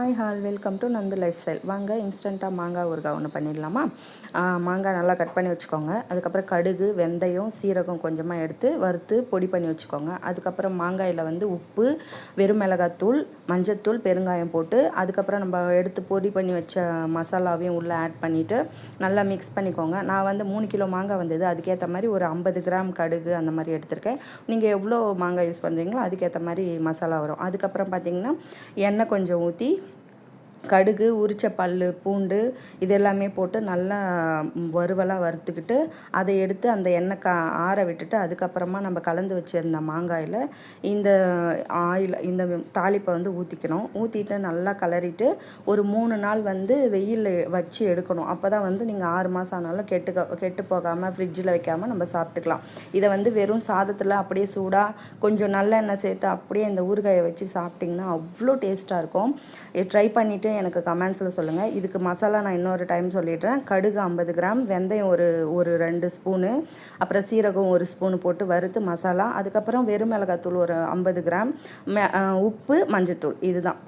Hi welcome to Nandu life style. வாங்க இன்ஸ்டண்ட்டாக மாங்காய் ஊறுகாய் ஒன்று பண்ணிடலாமா? மாங்காய் நல்லா கட் பண்ணி வச்சுக்கோங்க. அதுக்கப்புறம் கடுகு, வெந்தயம், சீரகம் கொஞ்சமாக எடுத்து வறுத்து பொடி பண்ணி வச்சுக்கோங்க. அதுக்கப்புறம் மாங்காயில் உப்பு, வெறும் மிளகாத்தூள், மஞ்சத்தூள், பெருங்காயம் போட்டு அதுக்கப்புறம் நம்ம எடுத்து பொடி பண்ணி வச்ச மசாலாவையும் உள்ளே ஆட் பண்ணிவிட்டு நல்லா மிக்ஸ் பண்ணிக்கோங்க. நான் 3 கிலோ மாங்காய் வந்தது, அதுக்கேற்ற மாதிரி ஒரு 50 கிராம் கடுகு அந்த மாதிரி எடுத்திருக்கேன். நீங்கள் எவ்வளோ மாங்காய் யூஸ் பண்ணுறீங்களோ அதுக்கேற்ற மாதிரி மசாலா வரும். அதுக்கப்புறம் பார்த்திங்கன்னா எண்ணெய் கொஞ்சம் ஊற்றி கடுகு, உரிச்ச பல் பூண்டு இது எல்லாமே போட்டு நல்லா வறுவலாக வறுத்துக்கிட்டு அதை எடுத்து அந்த எண்ணெய் ஆற விட்டுட்டு அதுக்கப்புறமா நம்ம கலந்து வச்சுருந்த மாங்காயில் இந்த ஆயில் இந்த தாளிப்பை ஊற்றிக்கணும். ஊற்றிட்டு நல்லா கலரிட்டு ஒரு 3 நாள் வெயிலில் வச்சு எடுக்கணும். அப்போ தான் நீங்கள் 6 மாதம் ஆனாலும் கெட்டு போகாமல் ஃப்ரிட்ஜில் வைக்காமல் நம்ம சாப்பிட்டுக்கலாம். இதை வெறும் சாதத்தில் அப்படியே சூடாக கொஞ்சம் நல்லெண்ணெய் சேர்த்து அப்படியே இந்த ஊறுகாயை வச்சு சாப்பிட்டிங்கன்னா அவ்வளோ டேஸ்ட்டாக இருக்கும். ட்ரை பண்ணிவிட்டு எனக்கு கமெண்ட்ஸில் சொல்லுங்கள். இதுக்கு மசாலா நான் இன்னொரு டைம் சொல்லிடுறேன். கடுகு 50 கிராம், வெந்தயம் ஒரு 2 ஸ்பூனு, அப்புறம் சீரகம் 1 ஸ்பூனு போட்டு வறுத்து மசாலா. அதுக்கப்புறம் வெறும் மிளகாத்தூள் ஒரு 50 கிராம், உப்பு, மஞ்சத்தூள். இதுதான்.